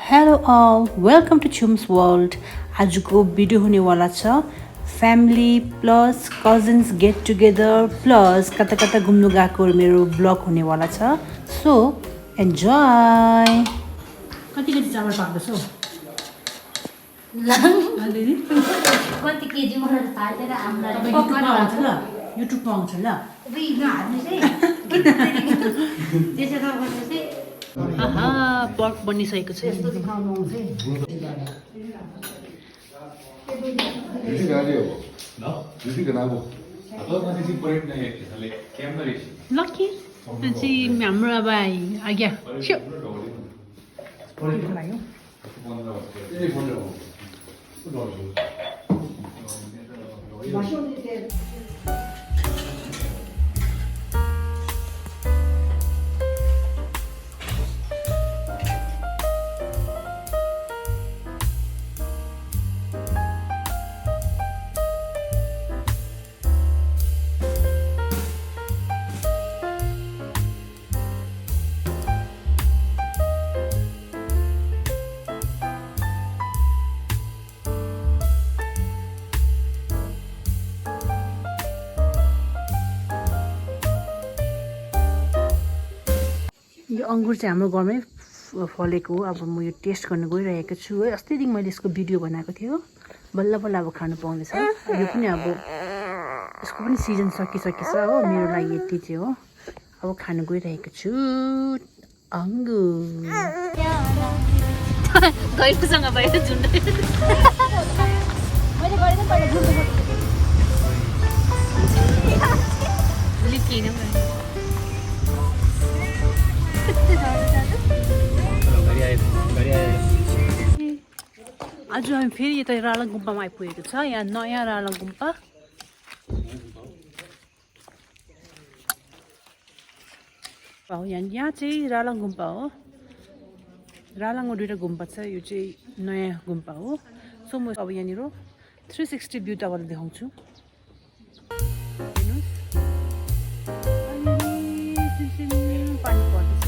Hello all welcome to chums world. आज को video हुने वाला छ family plus cousins get together plus कता कता घुम्नु गएको मेरो ब्लग हुने वाला छ। So enjoy. कति केजी चामल पाक्दैछौ? अलि कति केजी मलाई थाहा छैन। आमाले युट्युबमा आउँछ ल, युट्युबमा आउँछ ल। उही नहाल्नुस् है। त्यसो नगर्नुस् है। आहा पर्क बनिसकेको छ। त्यस्तो देखाउनु आउँछ है। Jadi nggak ada ya, Bu? No? Jadi kenapa? Atau nanti si proyek naik ke sana, kamera sih. Lucky चाहिँ हाम्रो भाइ आज्ञा छ्यो Proyek लाग्यो। ini pondok. Udah. यो अङ्गुर चाहिँ हाम्रो घरमै फलेको हो। अब म यो टेस्ट गर्न गइरहेको छु है। अस्तिदेखि मैले यसको भिडियो बनाएको थियो, बल्ल बल्ल अब खानु पाउँदैछ। यो पनि अब यसको पनि सिजन सकिसकेछ हो। मेरो लागि यति चाहिँ हो। अब खानु गइरहेको छु अङ्गुर। गैरसँग बाहिर झुन्ड मैले गरेको पहिला झुल्को आज हामी फेरि यता राला गुम्पामा आइपुगेको छ। यहाँ नयाँ राला गुम्पा। यहाँ चाहिँ राला गुम्पा हो। रालाङमा दुईवटा गुम्पा छ। यो चाहिँ नयाँ गुम्पा हो। सो म अब यहाँनिर 360 भ्यू तपाईँलाई देखाउँछु। पानी पर्दैछ।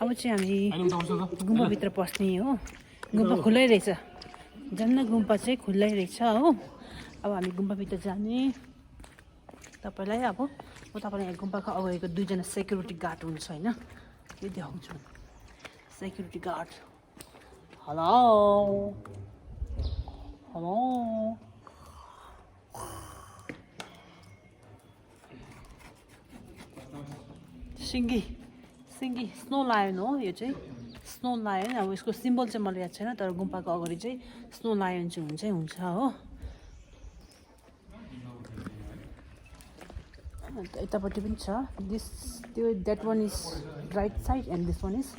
अब चाहिँ हामी गुम्पाभित्र पस्ने हो। गुम्पा खुल्लै रहेछ। जन्न गुम्पा चाहिँ खुल्लै रहेछ हो। अब हामी गुम्पाभित्र जाने। तपाईँलाई अब म तपाईँलाई यहाँ गुम्पाको अगाडिको दुईजना सेक्युरिटी गार्ड हुन्छ होइन, यो देखाउँछु। Security guard hello hello. Singi Singi snow lion हो। यो चाहिँ स्नो लायन। अब यसको सिम्बल चाहिँ मलाई याद छैन, तर गुम्पाको अगाडि चाहिँ स्नो लायन चाहिँ हुन्छै हुन्छ हो। अन्त यतापट्टि पनि छ। दिस त्यो that one is right side and this one is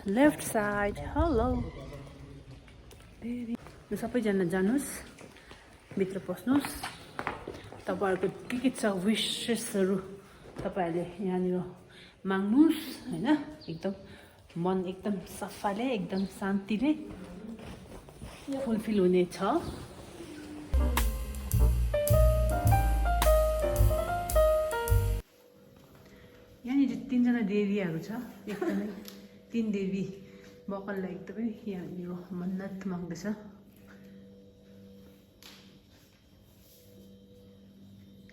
left side. Hello यो सबैजना जानुहोस्, भित्र पस्नुहोस्। तपाईँहरूको के छ विसेसहरू तपाईँहरूले यहाँनिर माग्नुहोस् होइन। एकदम मन एकदम सफाले एकदम शान्तिले फुलफिल हुने छ। यहाँनिर तिनजना देवीहरू छ। एकदमै तिन देवी बकललाई एकदमै यहाँनिर मन्नत माग्दैछ।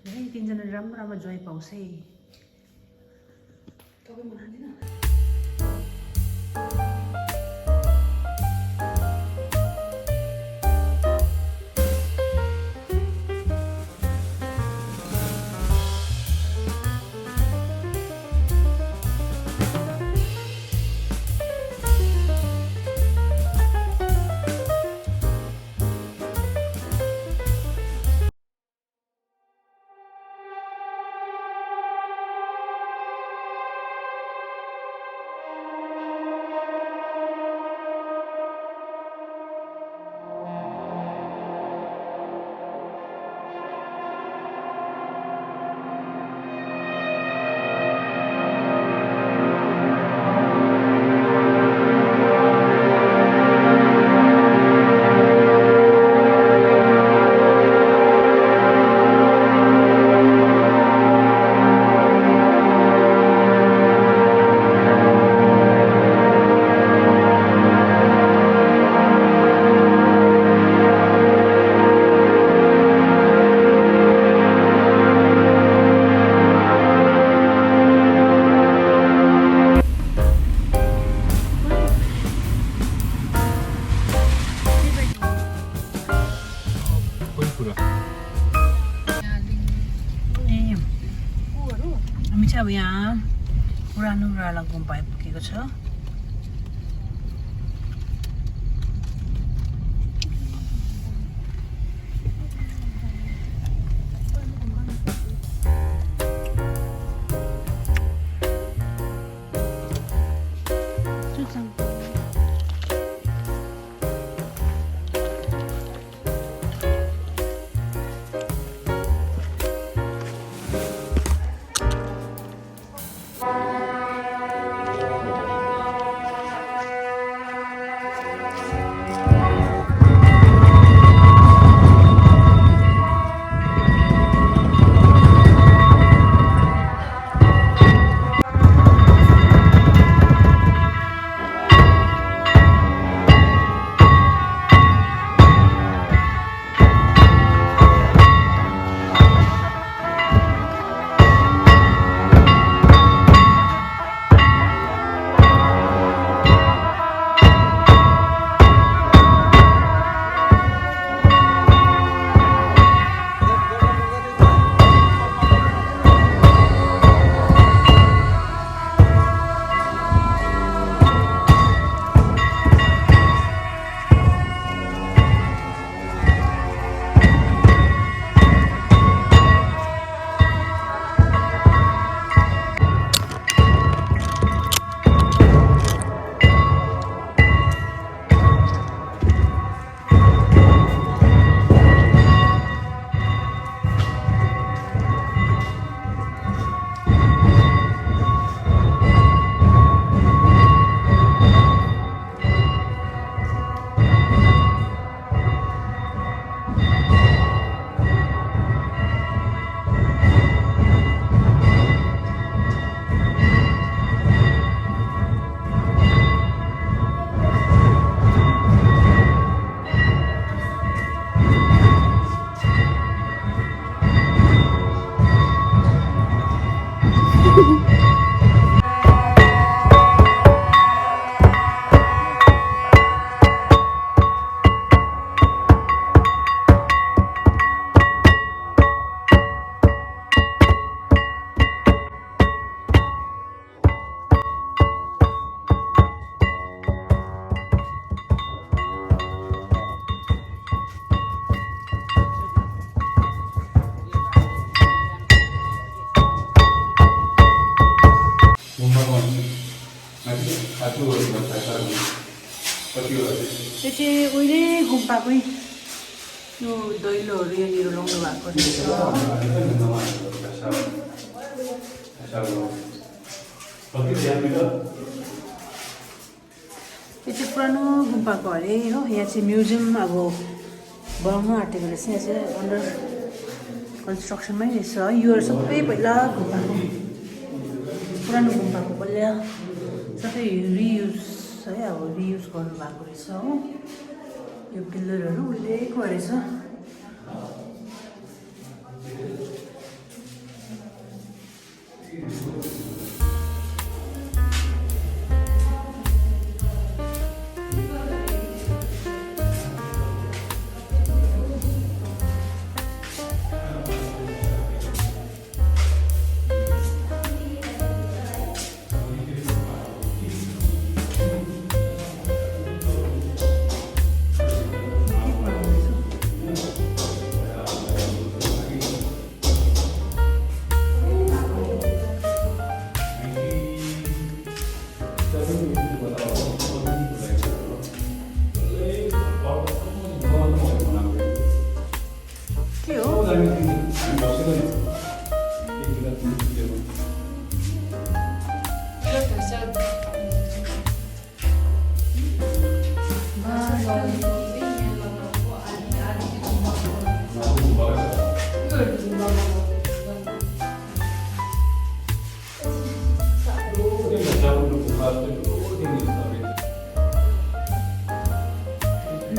है तिनजना राम्रो राम्रो जोइ पाउँछ है। तपाईँ मनाउँदैन? चाहिँ अब यहाँ पुरानो राला गुम्पा आइपुगेको छ। यो चाहिँ उहिले गुम्पाकै यो दैलोहरू यहाँनिर लाउनु भएको रहेछ। यो चाहिँ पुरानो गुम्पाको अरे हो। यहाँ चाहिँ म्युजियम अब बनाउनु आँटेको रहेछ। यहाँ चाहिँ अन्डर कन्स्ट्रक्सनमै रहेछ। योहरू सबै पहिला गुम्पाको पुरानो गुम्पाको पहिला सबै रियुज है, अब रियुज गर्नुभएको रहेछ हो। यो पिल्लरहरू उहिलेको रहेछ।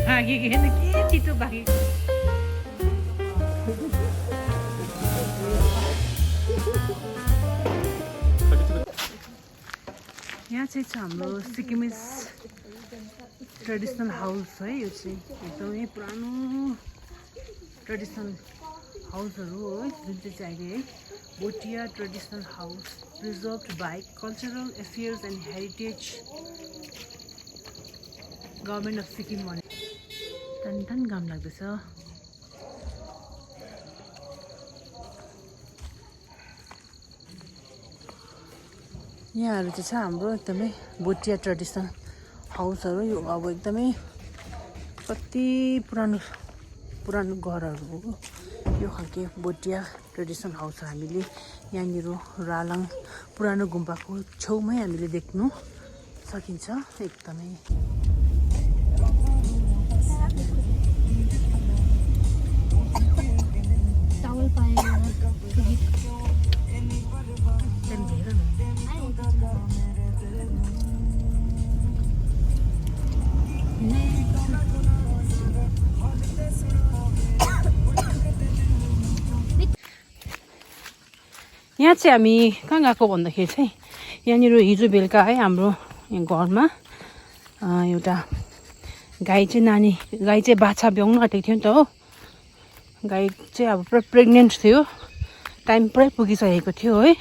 भागेको हेर्नु के चितो भागेको। यहाँ चाहिँ छ हाम्रो सिक्किमिज ट्रेडिसनल हाउस है। यो चाहिँ एकदमै पुरानो ट्रेडिसनल हाउसहरू हो है, जुन चाहिँ अहिले है Bhutia traditional house preserved by cultural affairs and heritage government of Sikkim भने टन घाम लाग्दैछ। यहाँहरू चाहिँ छ हाम्रो एकदमै भोटिया ट्रेडिसनल हाउसहरू। यो अब एकदमै कति पुरानो घरहरू हो यो खालके भोटिया ट्रेडिसनल हाउस हामीले यहाँनिर रालाङ पुरानो गुम्बाको छेउमै हामीले देख्नु सकिन्छ। एकदमै टावल पाएन यहाँ चाहिँ हामी कहाँ गएको भन्दाखेरि चाहिँ यहाँनिर हिजो बेलुका है हाम्रो यहाँ घरमा एउटा गाई चाहिँ बाछा ब्याउनु आँटेको थियो नि त हो। गाई चाहिँ अब पुरा प्रेग्नेन्ट थियो, टाइम पुरै पुगिसकेको थियो है।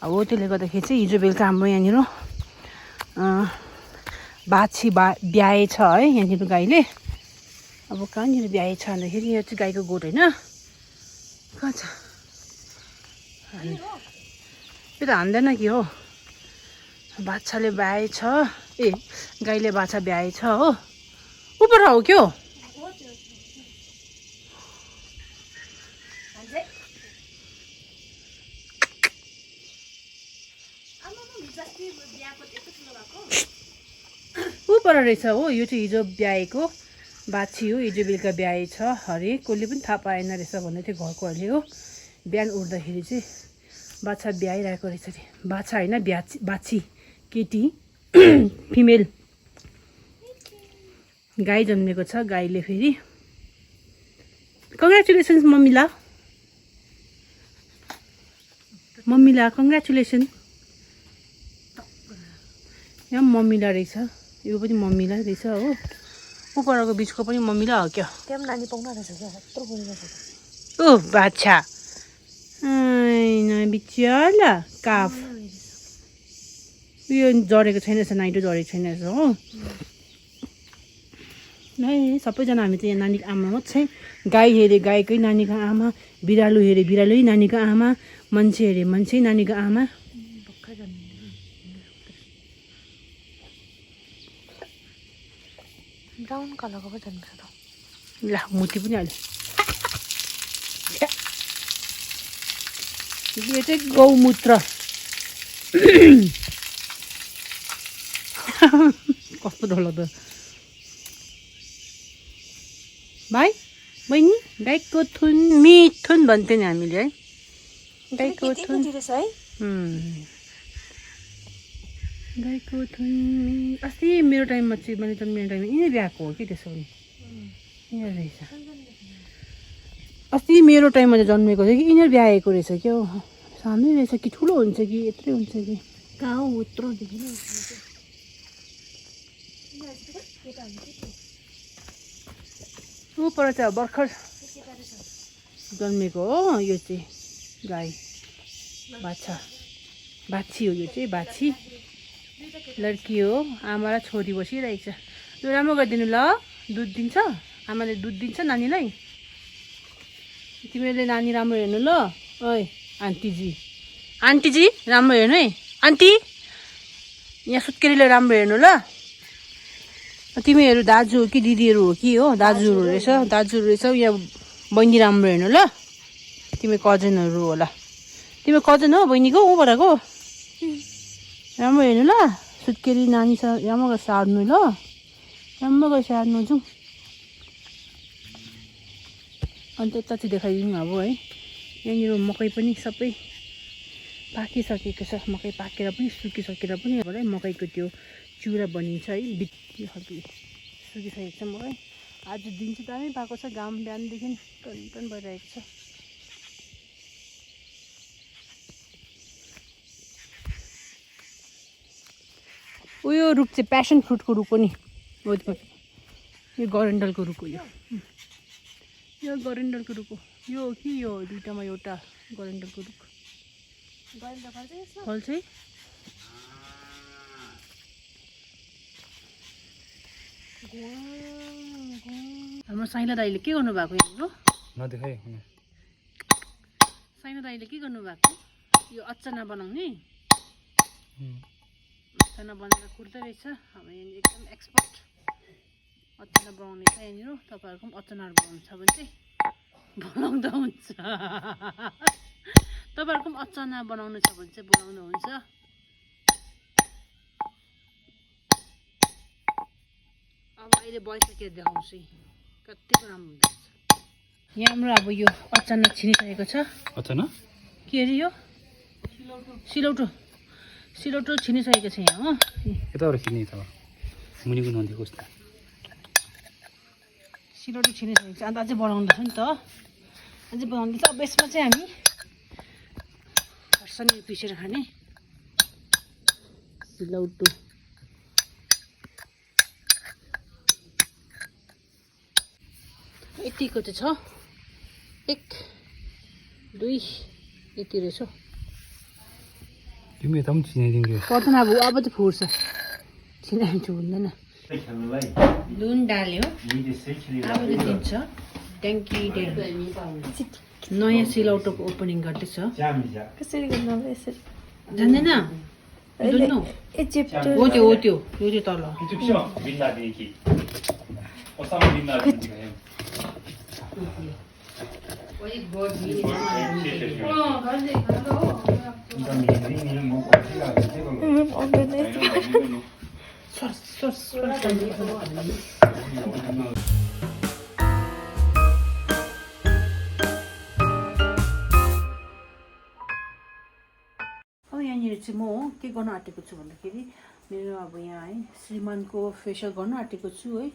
अब त्यसले गर्दाखेरि चाहिँ हिजो बेलुका हाम्रो यहाँनिर बाछी ब्याएछ है यहाँनिर गाईले। अब कहाँनिर ब्याएछ भन्दाखेरि यो चाहिँ गाईको गोठ होइन, कहाँ छ यो त हान्दैन कि हो। बाछाले ब्याएछ, ए गाईले बाछा ब्याएछ हो। उपर हो क्या हो उपर रहेछ हो। यो चाहिँ हिजो ब्याएको बाछी हो, हिजो बेलुका ब्याएछ अरे। कसले पनि थाहा पाएन रहेछ भन्दै थियो घरकोहरूले हो। बिहान उठ्दाखेरि चाहिँ बाछा ब्याइरहेको रहेछ अरे। बाछा होइन बाछी केटी फिमेल गाई जन्मेको छ। गाईले फेरि कङ्ग्रेचुलेसन्स मम्मीला कङ्ग्रेचुलेसन। यहाँ मम्मीला रहेछ, यो पनि मम्मीला रहेछ हो। उपरको बिचको पनि मम्मीला हो क्या। त्यहाँ पनि नानी पाउन रहेछ क्या, यत्रो बोलिरहेछ। ओ बाछा बिचारा काफ यो जरेको छैन रहेछ, नाइटो जरेको छैन रहेछ हो। है सबैजना हामी त यहाँ नानीको आमा मात्रै। गाई हेरे गाईकै नानीको आमा, बिरालो हेरे बिरालै नानीको आमा, मान्छे हेरे मान्छे नानीको आमा। ब्राउन कलरको पो जन्मेछ त। ल मुती पनि हाल्यो। यो चाहिँ गौमूत्र कस्तो डरलाग्दो। भाइ बहिनी गाईको थुन मिठुन भन्थ्यो नि हामीले है। गाईको थुन गाईको थुन। अस्ति मेरो टाइममा चाहिँ मैले जन्मिने टाइममा यिनै ब्याएको हो कि त्यसो भने यिनीहरू रहेछ। अस्ति मेरो टाइममा चाहिँ जन्मेको थियो कि यिनीहरू ब्याएको रहेछ क्या हो। सानै रहेछ कि ठुलो हुन्छ कि यत्रै हुन्छ कि कहाँ हो यत्रो देखिन। पर चाहिँ भर्खर जन्मेको हो यो चाहिँ गाई बाछी हो। यो चाहिँ बाछी लड्की हो। आमा र छोरी बसिरहेको छ। यो राम्रो गरिदिनु ल, दुध दिन्छ आमाले, दुध दिन्छ नानीलाई। तिमीले नानी राम्रो हेर्नु ल। ओइ आन्टीजी राम्रो हेर्नु है। आन्टी यहाँ सुत्केरीले राम्रो हेर्नु ल। तिमीहरू दाजु हो कि दिदीहरू हो कि हो? दाजुहरू रहेछ। यहाँ बहिनी राम्रो हेर्नु ल। तिमी कजनहरू होला। तिमी कजन हो बहिनीको ऊबाटको? राम्रो हेर्नु ल। सुत्केरी नानी छ, राम्रो गएर सार्नु ल। राम्रो गएर सार्नु जाउँ। अन्त यता चाहिँ देखाइदिनु अब है। यहाँनिर मकै पनि सबै पाकिसकेको छ। मकै पाकेर पनि सुकिसकेर पनि अब है मकैको त्यो चिउरा बनिन्छ है। यो खालको सुकिसकेको छ मकै। आज दिन चाहिँ दामी पाएको छ। घाम बिहानदेखि टन भइरहेको छ। उयो रुख चाहिँ प्यासन फ्रुटको रुख हो नि। यो गरेन्डलको रुख हो। यो गरेन्डलको रुख हो। यो कि यो दुईटामा एउटा गरेन्डरको रुख गरेन्डर फल्छ यसमा फल चाहिँ हाम्रो साइला दाइले के गर्नु भएको यहाँ नदेखाइ साइला दाइले के गर्नु भएको यो अचाना बनाउने अचाना बनाएर कुर्दै रहेछ हाम्रो यहाँनिर एकदम एक्सपर्ट अचाना बनाउने छ यहाँनिर तपाईँहरूको पनि अचानाहरू बनाउनु छ भने चाहिँ बोलाउँदा हुन्छ तपाईँहरूको पनि अचाना बनाउनु छ भने चाहिँ बोलाउनु हुन्छ अब अहिले भइसकेर देखाउँछु कतिको राम्रो हुँदैछ यहाँ हाम्रो अब यो अचाना छिनिसकेको छ अचाना के अरे यो सिलौटो सिलौटो छिनिसकेको छ यहाँ हो यताबाट खिच्ने त मुनिको नदी कस्तो सिलौटो छिनिसकेको छ अन्त अझै बनाउँदैछ नि त अझै बनाउँदैछ अब यसमा चाहिँ हामी खर्सानी पिसेर खाने सिलौटो यतिको चाहिँ छ 1 2 यति रहेछ तिमी यता पनि चिनाइदिन्छु पर्दैन अब चाहिँ फुट्छ छिनायो चाहिँ हुँदैन नुन डाल्यो अब चाहिँ दिन्छ ट्याङ्की नयाँ सिलौटोको ओपनिङ गर्दैछ कसरी गर्नु अब यसरी जान्दैन दुन्नु ए चेप्टर हो त्यो यो चाहिँ तल अब यहाँनिर चाहिँ म के गर्न आँटेको छु भन्दाखेरि मेरो अब यहाँ है श्रीमानको फेसियल गर्न आँटेको छु है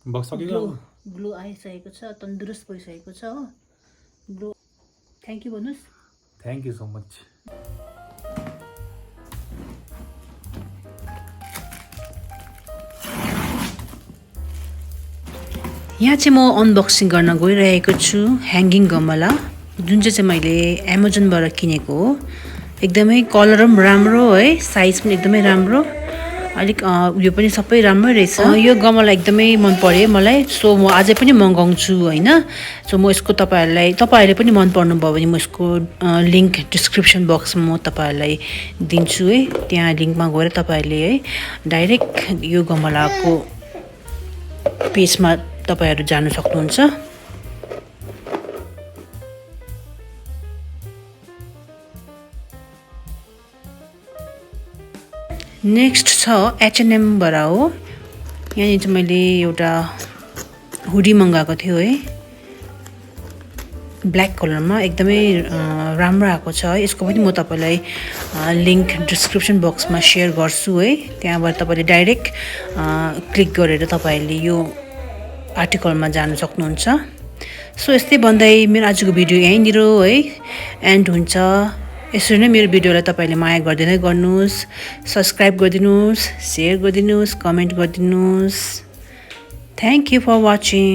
ग्लो आइसकेको छ तन्दुरुस्त भइसकेको छ हो ग्लो थ्याङ्क यू भन्नुहोस् थ्याङ्क यू सो मच यहाँ चाहिँ म अनबक्सिङ गर्न गइरहेको छु ह्याङ्गिङ गमला जुन चाहिँ मैले एमाजोनबाट किनेको हो एकदमै कलर पनि राम्रो है साइज पनि एकदमै राम्रो अलिक उयो पनि सबै राम्रै रहेछ यो गमला एकदमै मन पर्यो मलाई सो म अझै पनि मगाउँछु होइन सो म यसको तपाईँहरूले पनि मन पर्नुभयो भने म यसको लिङ्क डिस्क्रिप्सन बक्समा म तपाईँहरूलाई दिन्छु है त्यहाँ लिङ्कमा गएर तपाईँहरूले है डाइरेक्ट यो गमलाको पेजमा तपाईँहरू जानु सक्नुहुन्छ नेक्स्ट छ H&Mबाट हो यहाँनिर चाहिँ मैले एउटा हुडी मगाएको थियो है ब्ल्याक कलरमा एकदमै राम्रो आएको छ यसको पनि म तपाईँलाई लिङ्क डिस्क्रिप्सन बक्समा सेयर गर्छु है त्यहाँबाट तपाईँले डाइरेक्ट क्लिक गरेर तपाईँहरूले यो आर्टिकलमा जान सक्नुहुन्छ सो यस्तै भन्दै मेरो आजको भिडियो यहीँनिर है एन्ड हुन्छ यसरी नै मेरो भिडियोलाई तपाईँले माया गरिदिँदै गर्नुहोस् सब्सक्राइब गरिदिनुहोस् सेयर गरिदिनुहोस् कमेन्ट गरिदिनुहोस् थ्याङ्क यू फर वाचिङ